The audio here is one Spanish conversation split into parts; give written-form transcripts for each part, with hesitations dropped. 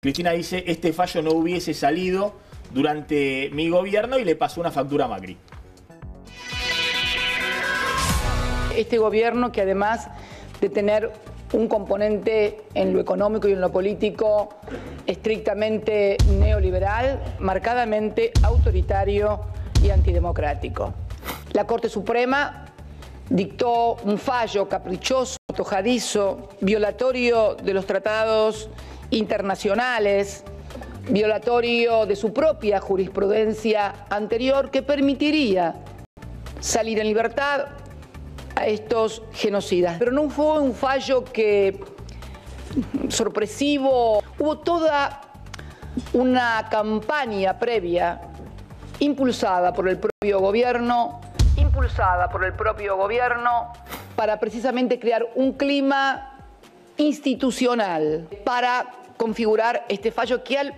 Cristina dice, este fallo no hubiese salido durante mi gobierno y le pasó una factura a Macri. Este gobierno, que además de tener un componente en lo económico y en lo político estrictamente neoliberal, marcadamente autoritario y antidemocrático. La Corte Suprema dictó un fallo caprichoso, antojadizo, violatorio de los tratados internacionales, violatorio de su propia jurisprudencia anterior, que permitiría salir en libertad a estos genocidas. Pero no fue un fallo sorpresivo. Hubo toda una campaña previa impulsada por el propio gobierno, para precisamente crear un clima institucional para configurar este fallo que ha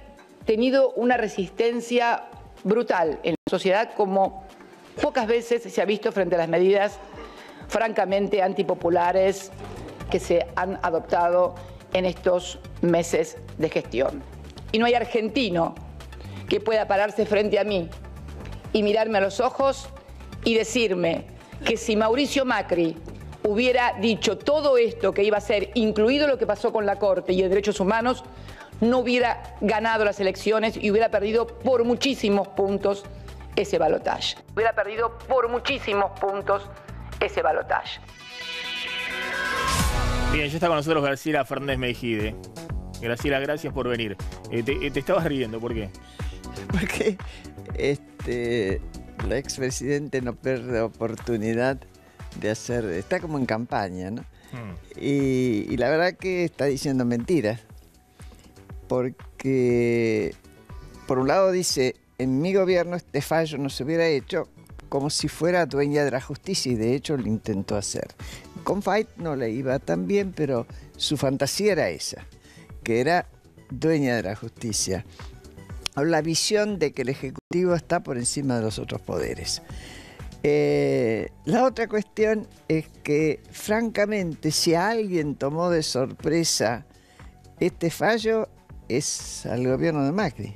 tenido una resistencia brutal en la sociedad, como pocas veces se ha visto frente a las medidas francamente antipopulares que se han adoptado en estos meses de gestión. Y no hay argentino que pueda pararse frente a mí y mirarme a los ojos y decirme que si Mauricio Macri hubiera dicho todo esto que iba a ser, incluido lo que pasó con la Corte y de Derechos Humanos, no hubiera ganado las elecciones y hubiera perdido por muchísimos puntos ese balotaje. Bien, ya está con nosotros Graciela Fernández Mejide. Graciela, gracias por venir. Te estabas riendo, ¿por qué? Porque la expresidente no pierde oportunidad de hacer, está como en campaña, ¿no? Y la verdad que está diciendo mentiras. Porque, por un lado dice, en mi gobierno este fallo no se hubiera hecho, como si fuera dueña de la justicia, y de hecho lo intentó hacer. Con Fight no le iba tan bien, pero su fantasía era esa, que era dueña de la justicia. La visión de que el Ejecutivo está por encima de los otros poderes. La otra cuestión es que, francamente, si a alguien tomó de sorpresa este fallo, es al gobierno de Macri.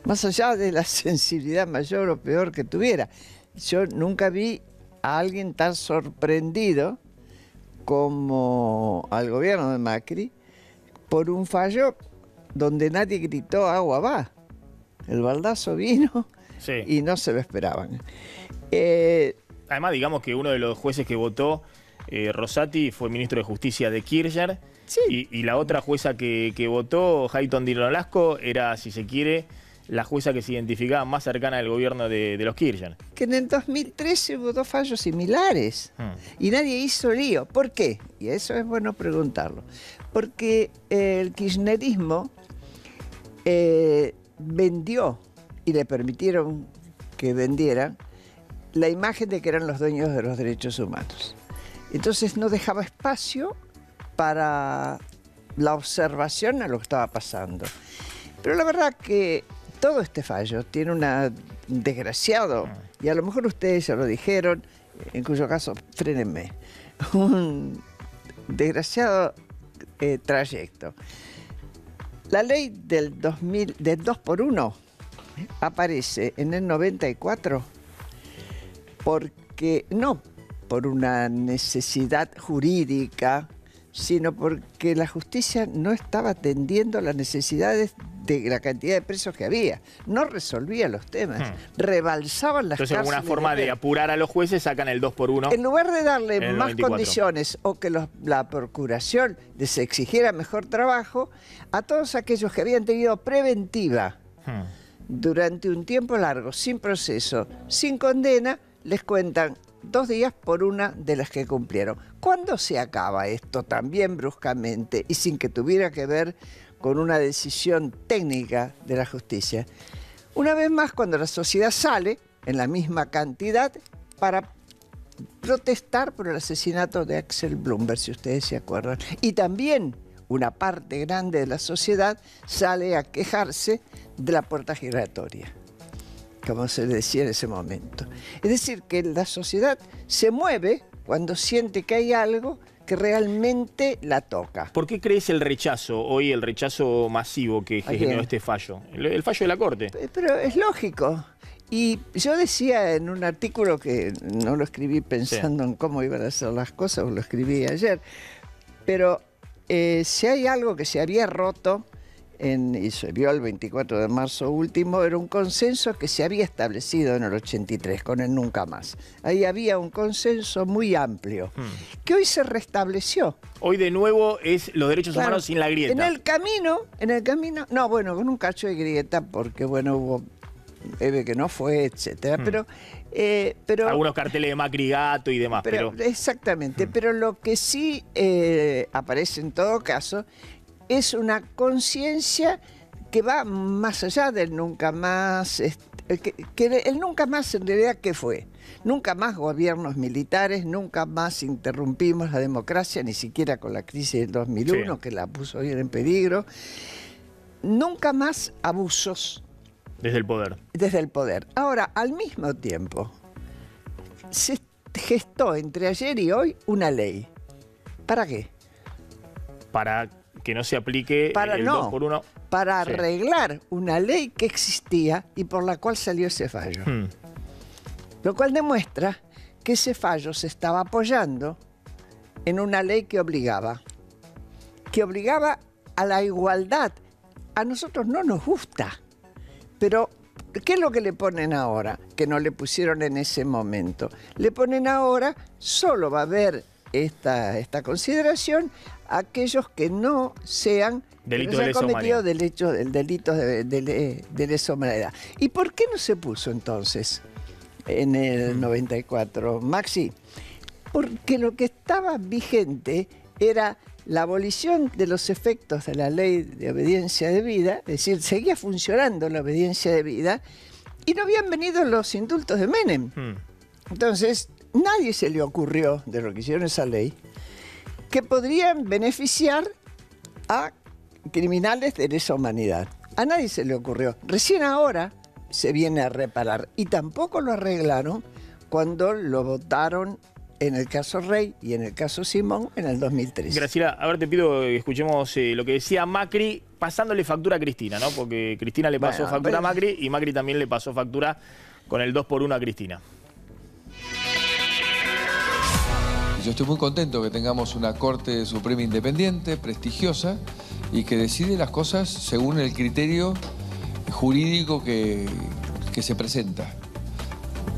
Más allá de la sensibilidad mayor o peor que tuviera. Yo nunca vi a alguien tan sorprendido como al gobierno de Macri por un fallo donde nadie gritó agua va. El baldazo vino, sí, y no se lo esperaban. Además, digamos que uno de los jueces que votó, Rosati, fue ministro de Justicia de Kirchner. Sí. Y la otra jueza que votó, Hayton Di Nolasco, era, si se quiere, la jueza que se identificaba más cercana al gobierno de los Kirchner. Que en el 2013 hubo dos fallos similares y nadie hizo lío. ¿Por qué? Y eso es bueno preguntarlo. Porque el kirchnerismo vendió, y le permitieron que vendieran, la imagen de que eran los dueños de los derechos humanos. Entonces no dejaba espacio para la observación a lo que estaba pasando. Pero la verdad que todo este fallo tiene un desgraciado, y a lo mejor ustedes ya lo dijeron, en cuyo caso, frénenme, un desgraciado trayecto. La ley del 2x1 aparece en el 94 porque no por una necesidad jurídica, sino porque la justicia no estaba atendiendo las necesidades de la cantidad de presos que había. No resolvía los temas, rebalsaban las cárceles. Entonces, alguna forma de apurar a los jueces, sacan el 2x1. En lugar de darle más condiciones o que la procuración les exigiera mejor trabajo, a todos aquellos que habían tenido preventiva durante un tiempo largo, sin proceso, sin condena, les cuentan 2 días por una de las que cumplieron. ¿Cuándo se acaba esto también bruscamente y sin que tuviera que ver con una decisión técnica de la justicia? Una vez más, cuando la sociedad sale en la misma cantidad para protestar por el asesinato de Axel Bloomberg, si ustedes se acuerdan. Y también una parte grande de la sociedad sale a quejarse de la puerta giratoria, como se decía en ese momento. Es decir, que la sociedad se mueve cuando siente que hay algo que realmente la toca. ¿Por qué crees el rechazo masivo que generó este fallo? El fallo de la Corte. Pero es lógico. Y yo decía en un artículo que no lo escribí pensando en cómo iban a ser las cosas, lo escribí ayer, pero si hay algo que se había roto, y se vio el 24 de marzo último, era un consenso que se había establecido en el 83 con el Nunca Más. Ahí había un consenso muy amplio, que hoy se restableció. Hoy de nuevo es los derechos humanos sin la grieta. En el camino, no, bueno, con un cacho de grieta, porque bueno, hubo Eve que no fue, etcétera, pero algunos carteles de Macri Gato y demás, pero exactamente, pero lo que sí aparece en todo caso es una conciencia que va más allá del nunca más. El nunca más en realidad, ¿qué fue? Nunca más gobiernos militares, nunca más interrumpimos la democracia, ni siquiera con la crisis del 2001, sí, que la puso bien en peligro. Nunca más abusos. Desde el poder. Desde el poder. Ahora, al mismo tiempo, se gestó entre ayer y hoy una ley. ¿Para qué? Para que no se aplique el 2x1. Para arreglar una ley que existía y por la cual salió ese fallo. Lo cual demuestra que ese fallo se estaba apoyando en una ley que obligaba a la igualdad. A nosotros no nos gusta, pero ¿qué es lo que le ponen ahora? Que no le pusieron en ese momento. Le ponen ahora, solo va a haber esta consideración a aquellos que no sean delito de lesa humanidad. El delito de lesa humanidad. ¿Y por qué no se puso entonces en el 94, Maxi? Porque lo que estaba vigente era la abolición de los efectos de la ley de obediencia debida, es decir, seguía funcionando la obediencia debida, y no habían venido los indultos de Menem. Entonces, nadie se le ocurrió, de lo que hicieron esa ley, que podrían beneficiar a criminales de lesa humanidad. A nadie se le ocurrió. Recién ahora se viene a reparar. Y tampoco lo arreglaron cuando lo votaron en el caso Rey y en el caso Simón en el 2013. Graciela, a ver, te pido que escuchemos lo que decía Macri pasándole factura a Cristina, ¿no? Porque Cristina le pasó factura a Macri y Macri también le pasó factura con el 2x1 a Cristina. Yo estoy muy contento que tengamos una Corte Suprema independiente, prestigiosa, y que decide las cosas según el criterio jurídico que se presenta.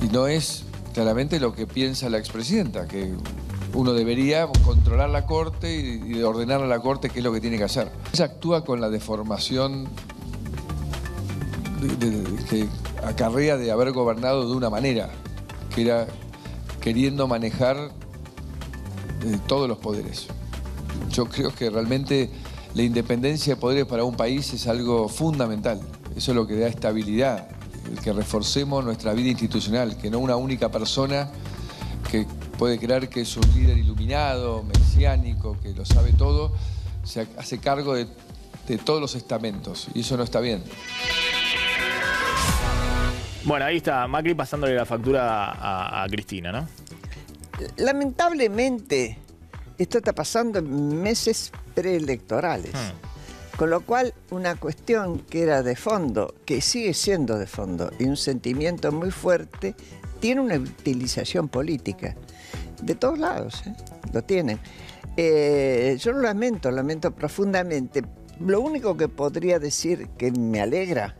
Y no es claramente lo que piensa la expresidenta, que uno debería controlar la Corte y ordenar a la Corte qué es lo que tiene que hacer. Ella actúa con la deformación que acarrea de haber gobernado de una manera, que era queriendo manejar todos los poderes. Yo creo que realmente la independencia de poderes para un país es algo fundamental. Eso es lo que da estabilidad, el que reforcemos nuestra vida institucional, que no una única persona que puede creer que es un líder iluminado, mesiánico, que lo sabe todo, se hace cargo de todos los estamentos, y eso no está bien. Bueno, ahí está Macri pasándole la factura a Cristina, ¿no? Lamentablemente, esto está pasando en meses preelectorales. Con lo cual, una cuestión que era de fondo, que sigue siendo de fondo, y un sentimiento muy fuerte, tiene una utilización política. De todos lados, lo tienen. Yo lo lamento profundamente. Lo único que podría decir que me alegra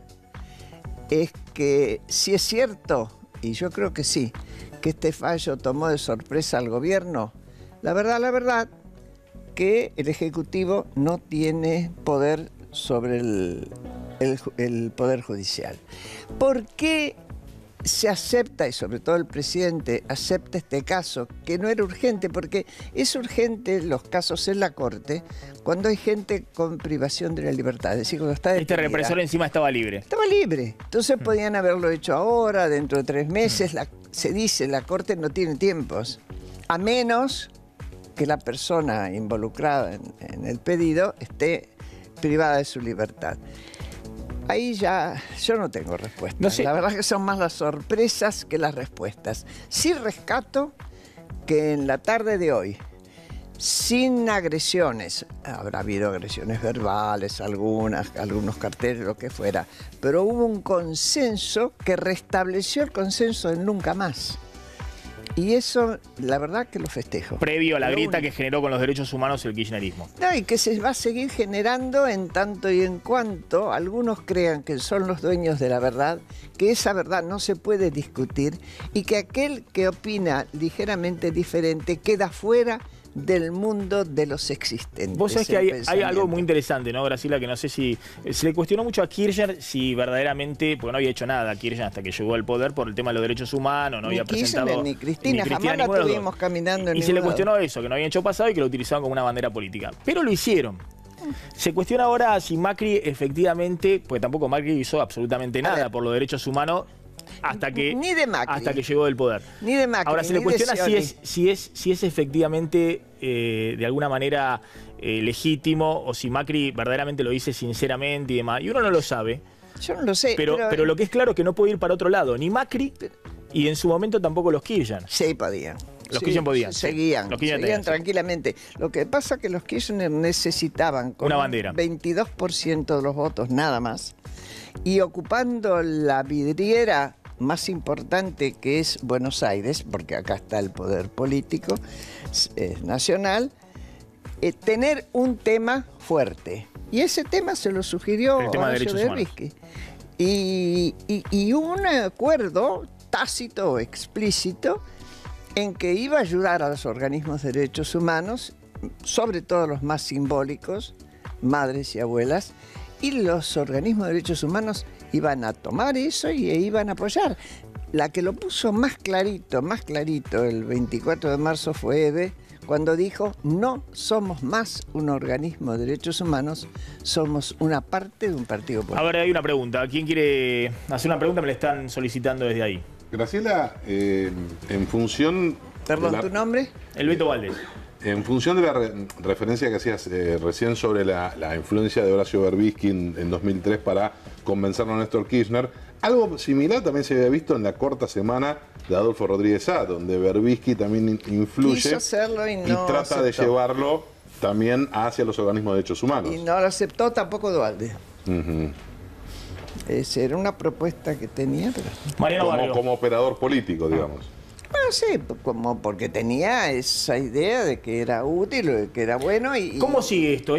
es que si es cierto, y yo creo que sí, que este fallo tomó de sorpresa al gobierno, la verdad, que el Ejecutivo no tiene poder sobre el Poder Judicial. ¿Por qué se acepta, y sobre todo el presidente acepta este caso, que no era urgente? Porque es urgente los casos en la Corte cuando hay gente con privación de la libertad, es decir, cuando está detenida. Este represor encima estaba libre. Estaba libre. Entonces podían haberlo hecho ahora, dentro de 3 meses. Se dice, la Corte no tiene tiempos, a menos que la persona involucrada en el pedido esté privada de su libertad. Ahí ya yo no tengo respuesta. No sé. La verdad es que son más las sorpresas que las respuestas. Sí rescato que en la tarde de hoy sin agresiones. Habrá habido agresiones verbales, algunos carteles, lo que fuera, pero hubo un consenso que restableció el consenso del nunca más. Y eso, la verdad que lo festejo. Previo a la grieta que generó con los derechos humanos el kirchnerismo. No, y que se va a seguir generando en tanto y en cuanto algunos crean que son los dueños de la verdad, que esa verdad no se puede discutir y que aquel que opina ligeramente diferente queda fuera del mundo de los existentes. Vos sabés que hay algo muy interesante, ¿no, Graciela? Que no sé si... Se le cuestionó mucho a Kirchner si verdaderamente... Porque no había hecho nada Kirchner hasta que llegó al poder por el tema de los derechos humanos, no había presentado... Ni Cristina, jamás la tuvimos caminando en y se le cuestionó eso, que no habían hecho pasado y que lo utilizaban como una bandera política. Pero lo hicieron. Se cuestiona ahora si Macri efectivamente... Porque tampoco Macri hizo absolutamente nada por los derechos humanos hasta que llegó del poder. Ni de Macri. Ahora se le cuestiona si es efectivamente de alguna manera legítimo o si Macri verdaderamente lo dice sinceramente y demás. Y uno no lo sabe. Yo no lo sé. Pero lo que es claro es que no puede ir para otro lado, ni Macri y en su momento tampoco los Kirchner. Sí, podían. Los Kirchner podían. Seguían tranquilamente. Lo que pasa es que los Kirchner necesitaban una bandera. 22% de los votos nada más. Y ocupando la vidriera más importante que es Buenos Aires, porque acá está el poder político nacional, tener un tema fuerte. Y ese tema se lo sugirió Horacio de Berbisky. Y un acuerdo tácito o explícito en que iba a ayudar a los organismos de derechos humanos, sobre todo los más simbólicos, madres y abuelas, y los organismos de derechos humanos iban a tomar eso y iban a apoyar. La que lo puso más clarito el 24 de marzo fue Eve, cuando dijo: no somos más un organismo de derechos humanos, somos una parte de un partido político. A ver, hay una pregunta. ¿Quién quiere hacer una pregunta? Me la están solicitando desde ahí. Graciela, en función... Perdón, ¿tu nombre? El Beto Valdés. En función de la referencia que hacías recién sobre la influencia de Horacio Berbisky en 2003 para convencernos a Néstor Kirchner, algo similar también se había visto en la corta semana de Adolfo Rodríguez Sá, donde Berbisky también influye y trata de llevarlo también hacia los organismos de derechos humanos. Y no lo aceptó tampoco Duhalde. Era una propuesta que tenía, pero... como operador político, digamos. Bueno, sí, porque tenía esa idea de que era útil, de que era bueno y... ¿Cómo sigue esto?